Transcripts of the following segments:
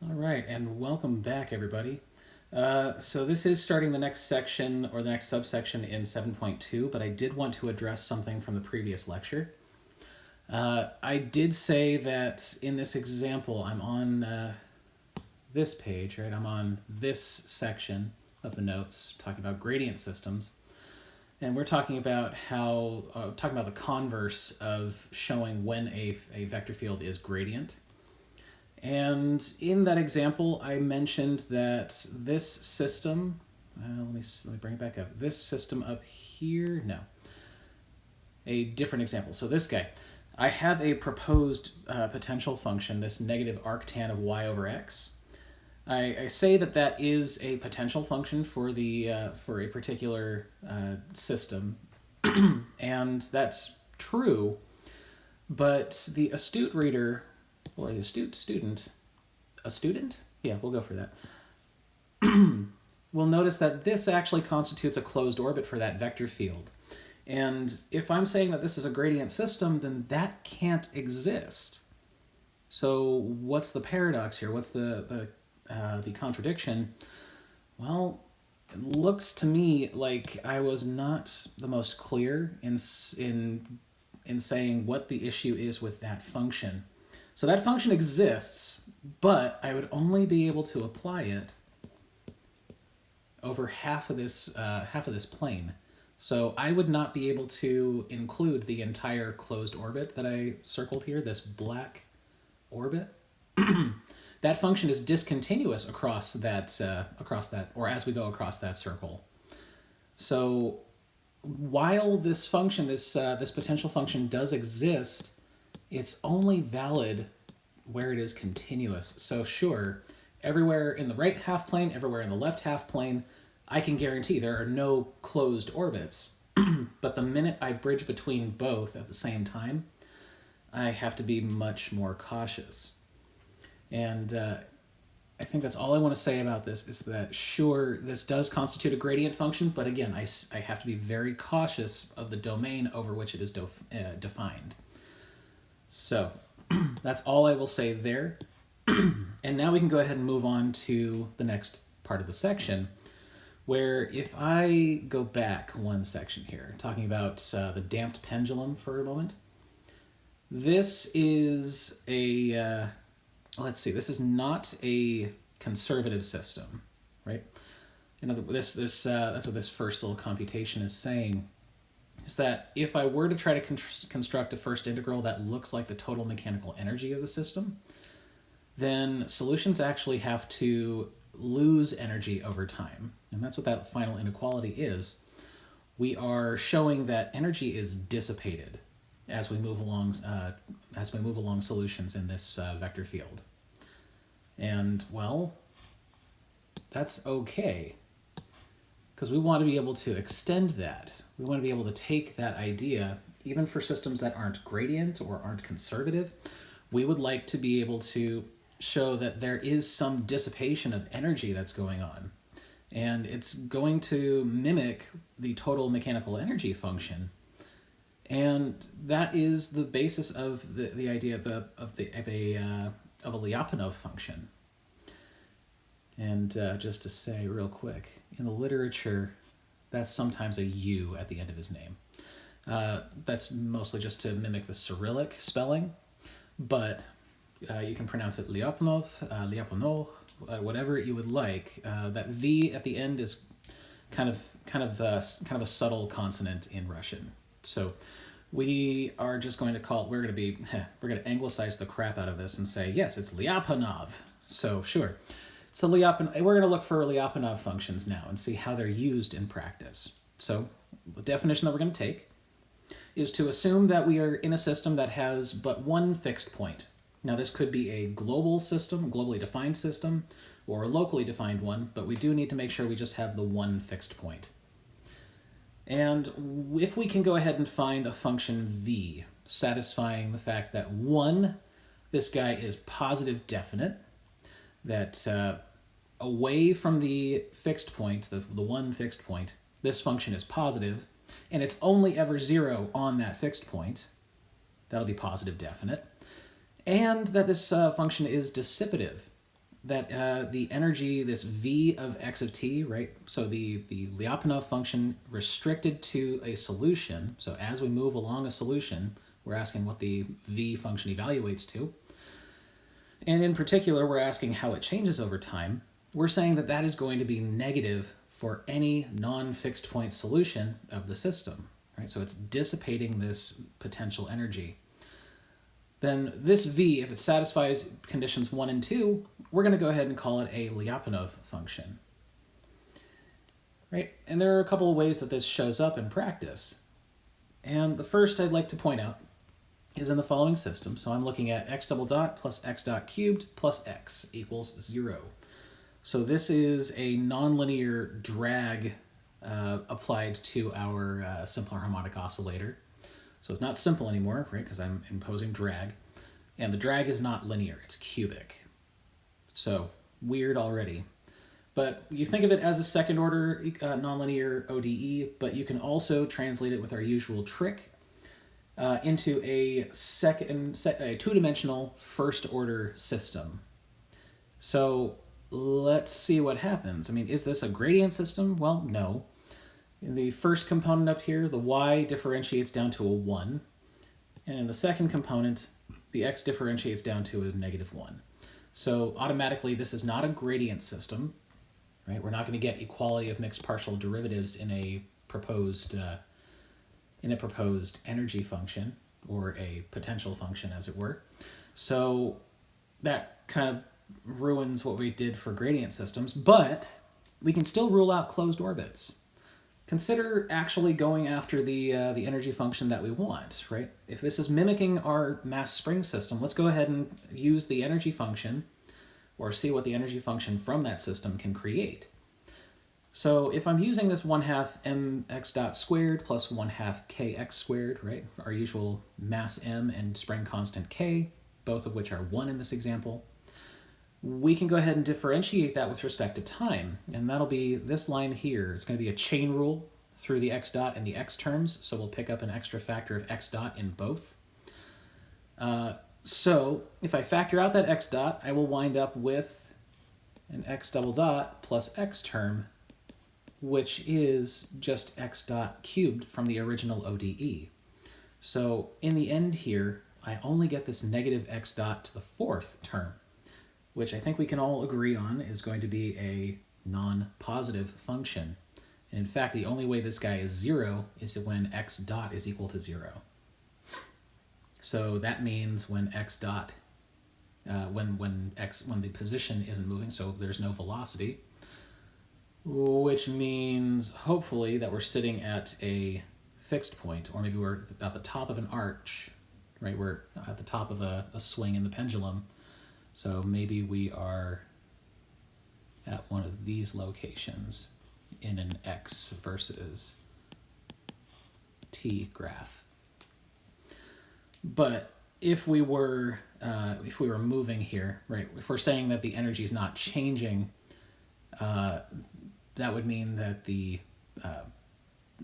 All right, and welcome back, everybody. So this is starting the next section or the next subsection in 7.2, but I did want to address something from the previous lecture. I did say that in this example, I'm on this page, right? I'm on this section of the notes talking about gradient systems. And we're talking about talking about the converse of showing when a vector field is gradient. And in that example, I mentioned that this system, let me bring it back up. This system up here, no, a different example. So this guy, I have a proposed potential function, this negative arctan of y over x. I say that that is a potential function for for a particular system, and that's true. But the astute reader or the astute student, a student? Yeah, we'll go for that. We'll notice that this actually constitutes a closed orbit for that vector field. And if I'm saying that this is a gradient system, then that can't exist. So what's the paradox here? What's the contradiction? Well, it looks to me like I was not the most clear in saying what the issue is with that function. So that function exists, but I would only be able to apply it over half of this plane. So I would not be able to include the entire closed orbit that I circled here, this black orbit. That function is discontinuous across that, or as we go across that circle. So while this function, this potential function does exist, it's only valid where it is continuous. So sure, everywhere in the right half plane, everywhere in the left half plane, I can guarantee there are no closed orbits. But the minute I bridge between both at the same time, I have to be much more cautious. And I think that's all I want to say about this is that sure, this does constitute a gradient function, but again, I have to be very cautious of the domain over which it is defined. So that's all I will say there. And now we can go ahead and move on to the next part of the section, where if I go back one section here, talking about the damped pendulum for a moment, this is a, let's see, this is not a conservative system, right? In other words, that's what this first little computation is saying, is that if I were to try to construct a first integral that looks like the total mechanical energy of the system, then solutions actually have to lose energy over time. And that's what that final inequality is. We are showing that energy is dissipated as we move along solutions in this vector field. And well, that's okay, because we want to be able to extend that. We want to be able to take that idea, even for systems that aren't gradient or aren't conservative. We would like to be able to show that there is some dissipation of energy that's going on. And it's going to mimic the total mechanical energy function. And that is the basis of the idea of a Lyapunov function. And just to say real quick, in the literature, that's sometimes a U at the end of his name. That's mostly just to mimic the Cyrillic spelling, but you can pronounce it Lyapunov, Lyapunov, whatever you would like. That V at the end is kind of a subtle consonant in Russian. So we are just going to we're going to anglicize the crap out of this and say, yes, it's Lyapunov. So sure. So we're going to look for Lyapunov functions now and see how they're used in practice. So the definition that we're going to take is to assume that we are in a system that has but one fixed point. Now this could be a global system, globally defined system, or a locally defined one, but we do need to make sure we just have the one fixed point. And if we can go ahead and find a function v satisfying the fact that one, this guy is positive definite, that away from the fixed point, the one fixed point, this function is positive, and it's only ever zero on that fixed point, that'll be positive definite, and that this function is dissipative. that the energy, this v of x of t, right? So the Lyapunov function restricted to a solution. So as we move along a solution, we're asking what the v function evaluates to. And in particular, we're asking how it changes over time. We're saying that that is going to be negative for any non-fixed point solution of the system, right? So it's dissipating this potential energy. Then this v, if it satisfies conditions 1 and 2, we're going to go ahead and call it a Lyapunov function, right? And there are a couple of ways that this shows up in practice. And the first I'd like to point out is in the following system. So I'm looking at x double dot plus x dot cubed plus x equals 0. So this is a nonlinear drag applied to our simpler harmonic oscillator. So it's not simple anymore, right, because I'm imposing drag. And the drag is not linear, it's cubic. So weird already. But you think of it as a second order nonlinear ODE, but you can also translate it with our usual trick into a two-dimensional first order system. So let's see what happens. I mean, is this a gradient system? Well, no. In the first component up here, the y differentiates down to a 1. And in the second component, the x differentiates down to a -1. So automatically, this is not a gradient system, right? We're not going to get equality of mixed partial derivatives in a proposed energy function, or a potential function, as it were. So that kind of ruins what we did for gradient systems, but we can still rule out closed orbits. Consider actually going after the energy function that we want, right? If this is mimicking our mass spring system, let's go ahead and use the energy function, or see what the energy function from that system can create. So if I'm using this 1/2 mx dot squared plus 1/2 kx squared, right? Our usual mass m and spring constant k, both of which are 1 in this example, we can go ahead and differentiate that with respect to time. And that'll be this line here. It's going to be a chain rule through the x dot and the x terms, so we'll pick up an extra factor of x dot in both. So if I factor out that x dot, I will wind up with an x double dot plus x term, which is just x dot cubed from the original ODE. So in the end here, I only get this negative x dot to the 4th term, which I think we can all agree on is going to be a non-positive function. And in fact, the only way this guy is 0 is when x dot is equal to 0. So that means when x dot, when the position isn't moving, so there's no velocity, which means hopefully that we're sitting at a fixed point, or maybe we're at the top of an arch, right? We're at the top of a swing in the pendulum. So maybe we are at one of these locations in an x versus t graph. But if we were moving here, right? If we're saying that the energy is not changing, that would mean that the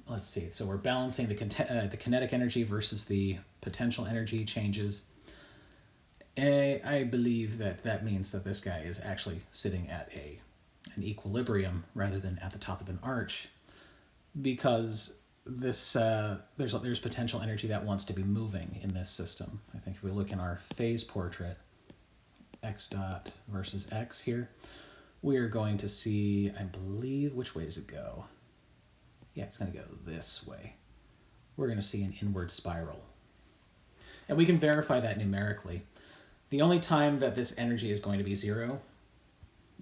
let's see. So we're balancing the kinetic energy versus the potential energy changes. I believe that means that this guy is actually sitting at an equilibrium rather than at the top of an arch, because this there's potential energy that wants to be moving in this system. I think if we look in our phase portrait, x dot versus x here, we are going to see, I believe, which way does it go? Yeah, it's going to go this way. We're going to see an inward spiral. And we can verify that numerically. The only time that this energy is going to be 0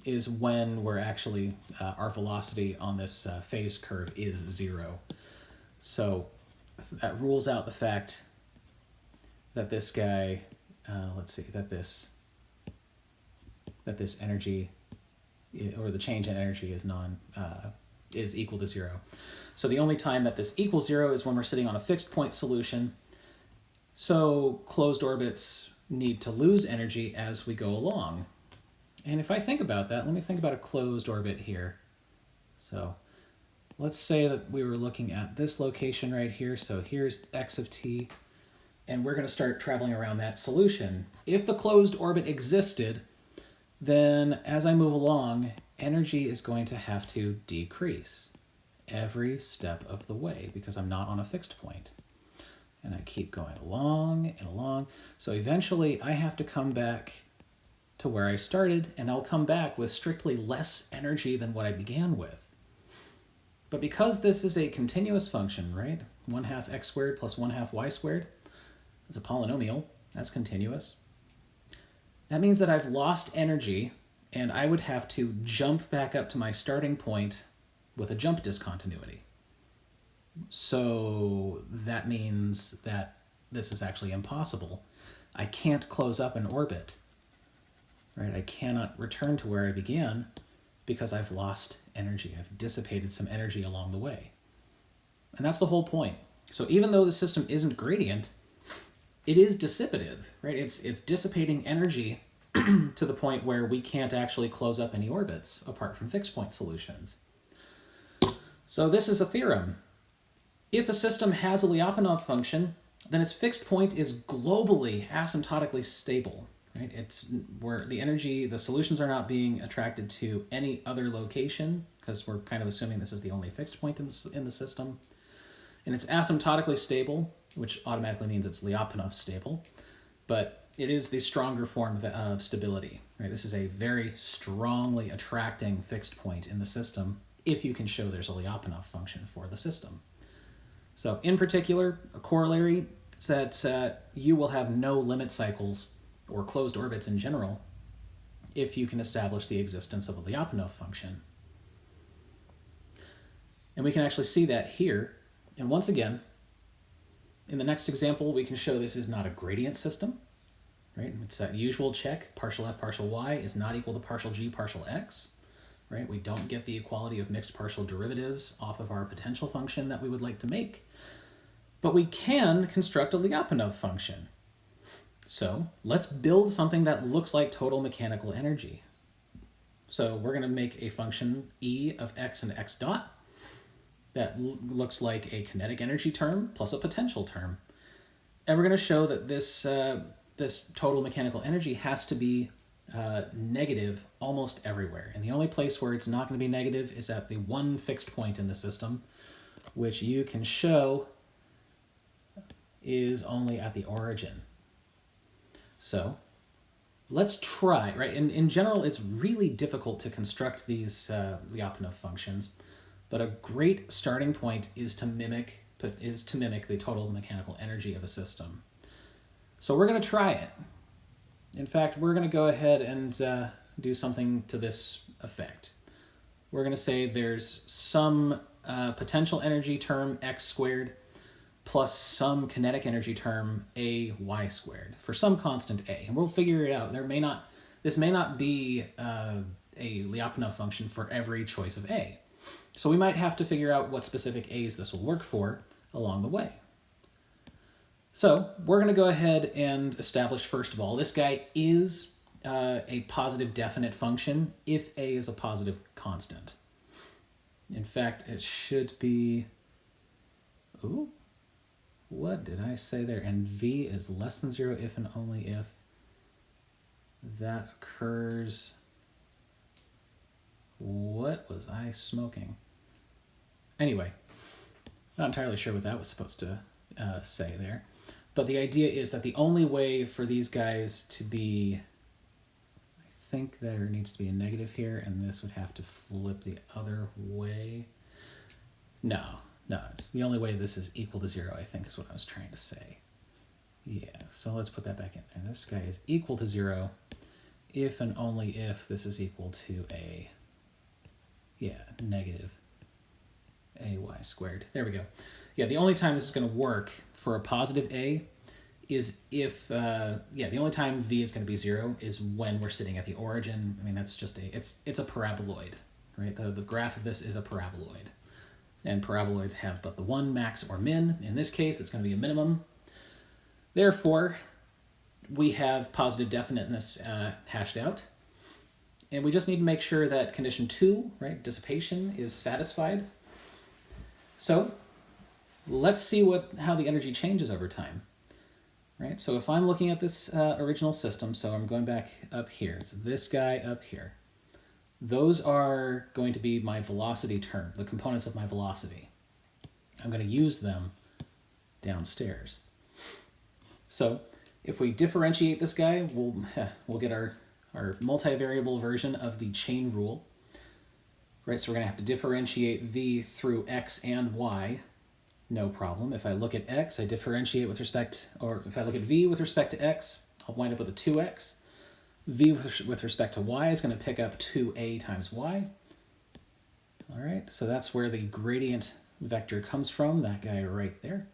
is when we're actually, our velocity on this phase curve is 0. So that rules out the fact that this guy, let's see, that this energy, or the change in energy is equal to 0. So the only time that this equals 0 is when we're sitting on a fixed point solution. So closed orbits need to lose energy as we go along. And if I think about that, let me think about a closed orbit here. So let's say that we were looking at this location right here. So here's x of t, and we're going to start traveling around that solution. If the closed orbit existed, then as I move along, energy is going to have to decrease every step of the way because I'm not on a fixed point. And I keep going along and along. So eventually I have to come back to where I started, and I'll come back with strictly less energy than what I began with. But because this is a continuous function, right? 1/2 x squared plus 1/2 y squared, it's a polynomial, that's continuous. That means that I've lost energy, and I would have to jump back up to my starting point with a jump discontinuity. So that means that this is actually impossible. I can't close up an orbit, right? I cannot return to where I began because I've lost energy. I've dissipated some energy along the way. And that's the whole point. So even though the system isn't gradient, it is dissipative, right? It's dissipating energy to the point where we can't actually close up any orbits apart from fixed point solutions. So this is a theorem. If a system has a Lyapunov function, then its fixed point is globally asymptotically stable, right? It's where the energy, the solutions are not being attracted to any other location because we're kind of assuming this is the only fixed point in the system. And it's asymptotically stable, which automatically means it's Lyapunov stable, but it is the stronger form of stability, right? This is a very strongly attracting fixed point in the system if you can show there's a Lyapunov function for the system. So in particular, a corollary is that you will have no limit cycles or closed orbits in general if you can establish the existence of a Lyapunov function. And we can actually see that here. And once again, in the next example, we can show this is not a gradient system, right? It's that usual check, partial f partial y is not equal to partial g partial x, right? We don't get the equality of mixed partial derivatives off of our potential function that we would like to make, but we can construct a Lyapunov function. So let's build something that looks like total mechanical energy. So we're going to make a function E of x and x dot that looks like a kinetic energy term plus a potential term. And we're going to show that this, this total mechanical energy has to be negative almost everywhere. And the only place where it's not going to be negative is at the one fixed point in the system, which you can show is only at the origin. So let's try, right? In general, it's really difficult to construct these Lyapunov functions, but a great starting point is to mimic the total mechanical energy of a system. So we're going to try it. In fact, we're going to go ahead and do something to this effect. We're going to say there's some potential energy term x squared plus some kinetic energy term a y squared for some constant a, and we'll figure it out. This may not be a Lyapunov function for every choice of a. So we might have to figure out what specific a's this will work for along the way. So we're going to go ahead and establish, first of all, this guy is a positive definite function if a is a positive constant. In fact, it should be, ooh, what did I say there? And v is less than 0 if and only if that occurs. What was I smoking? Anyway, not entirely sure what that was supposed to say there. But the idea is that the only way for these guys to be, I think there needs to be a negative here, and this would have to flip the other way. No, it's the only way this is equal to 0, I think is what I was trying to say. Yeah, so let's put that back in there. This guy is equal to 0 if and only if this is equal to a, negative ay squared. There we go. Yeah, the only time this is going to work for a positive a is if, the only time v is going to be 0 is when we're sitting at the origin. I mean, that's just it's a paraboloid, right? The graph of this is a paraboloid. And paraboloids have but the one max or min. In this case, it's going to be a minimum. Therefore, we have positive definiteness hashed out. And we just need to make sure that condition 2, right, dissipation, is satisfied. So let's see how the energy changes over time. right? So if I'm looking at this original system, so I'm going back up here, it's this guy up here. Those are going to be my velocity term, the components of my velocity. I'm going to use them downstairs. So if we differentiate this guy, we'll get our multivariable version of the chain rule. Right, so we're going to have to differentiate v through x and y. No problem. If I look at x, I differentiate with respect, or if I look at v with respect to x, I'll wind up with a 2x. V with respect to y is going to pick up 2a times y. All right, so that's where the gradient vector comes from, that guy right there.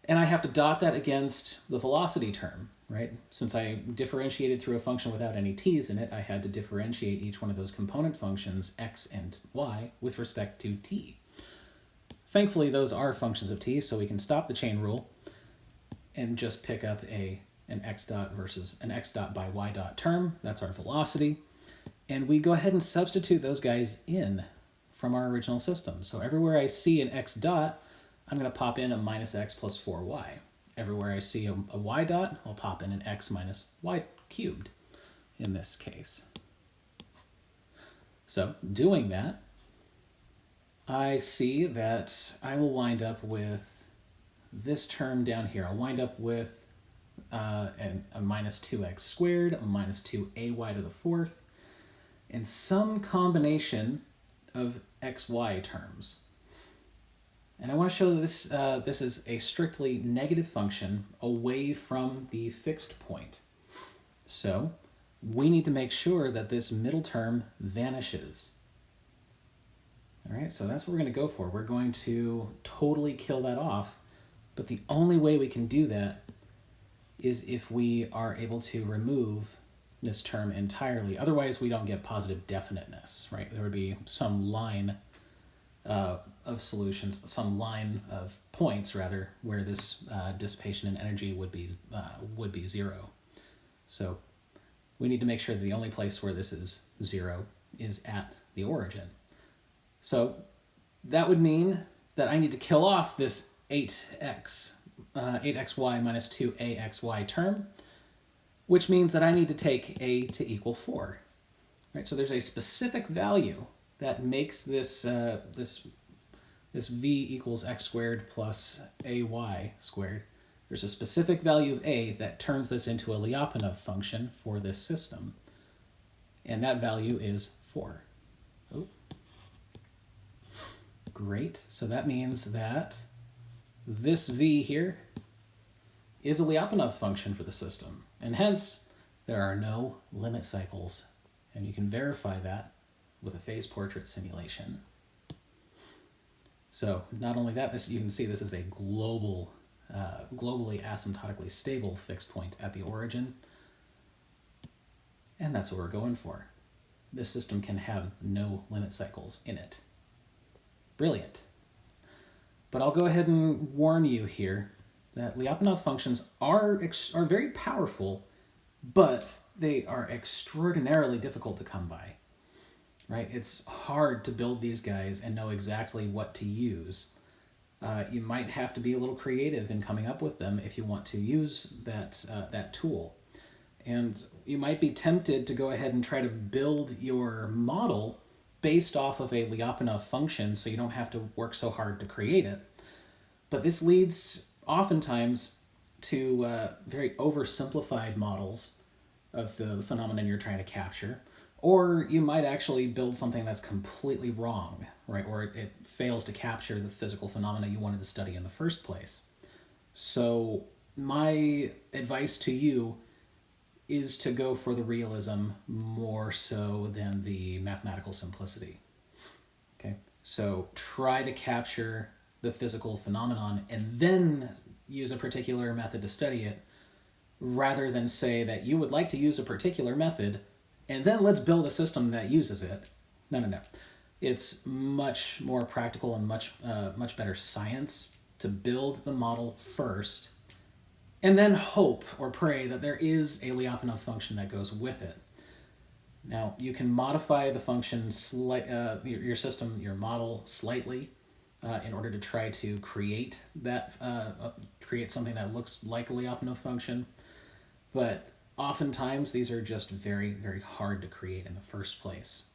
And I have to dot that against the velocity term, right? Since I differentiated through a function without any t's in it, I had to differentiate each one of those component functions, x and y, with respect to t. Thankfully, those are functions of t, so we can stop the chain rule and just pick up an x dot versus an x dot by y dot term. That's our velocity. And we go ahead and substitute those guys in from our original system. So everywhere I see an x dot, I'm going to pop in a minus x plus 4y. Everywhere I see a y dot, I'll pop in an x minus y cubed in this case. So doing that, I see that I will wind up with this term down here. I'll wind up with a minus 2x squared, a minus 2ay to the fourth, and some combination of xy terms. And I want to show that this is a strictly negative function away from the fixed point. So we need to make sure that this middle term vanishes. All right, so that's what we're going to go for. We're going to totally kill that off, but the only way we can do that is if we are able to remove this term entirely. Otherwise, we don't get positive definiteness, right? There would be some line of solutions, some line of points rather, where this dissipation in energy would be zero. So we need to make sure that the only place where this is zero is at the origin. So that would mean that I need to kill off this 8xy minus 2axy term, which means that I need to take a to equal 4. Right? So there's a specific value that makes this v equals x squared plus ay squared. There's a specific value of a that turns this into a Lyapunov function for this system. And that value is 4. Oh. Great. So that means that this v here is a Lyapunov function for the system. And hence, there are no limit cycles. And you can verify that with a phase portrait simulation. So not only that, you can see this is a globally asymptotically stable fixed point at the origin. And that's what we're going for. This system can have no limit cycles in it. Brilliant. But I'll go ahead and warn you here that Lyapunov functions are very powerful, but they are extraordinarily difficult to come by. Right? It's hard to build these guys and know exactly what to use. You might have to be a little creative in coming up with them if you want to use that tool. And you might be tempted to go ahead and try to build your model based off of a Lyapunov function so you don't have to work so hard to create it. But this leads oftentimes to very oversimplified models of the phenomenon you're trying to capture. Or you might actually build something that's completely wrong, right? Or it fails to capture the physical phenomena you wanted to study in the first place. So my advice to you is to go for the realism more so than the mathematical simplicity. Okay, so try to capture the physical phenomenon and then use a particular method to study it, rather than say that you would like to use a particular method and then let's build a system that uses it. No. It's much more practical and much better science to build the model first and then hope or pray that there is a Lyapunov function that goes with it. Now, you can modify the function, your system, your model slightly in order to try to create create something that looks like a Lyapunov function. But oftentimes these are just very, very hard to create in the first place.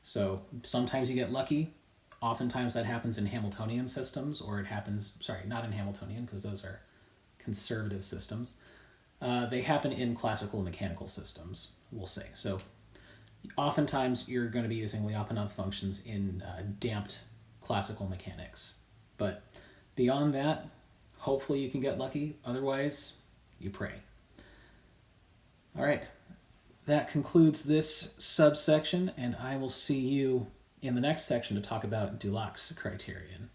So sometimes you get lucky. Oftentimes that happens in Hamiltonian systems, or it happens, sorry, not in Hamiltonian, because those are conservative systems. They happen in classical mechanical systems, we'll say. So oftentimes you're going to be using Lyapunov functions in damped classical mechanics. But beyond that, hopefully you can get lucky. Otherwise, you pray. All right, that concludes this subsection, and I will see you in the next section to talk about Dulac's criterion.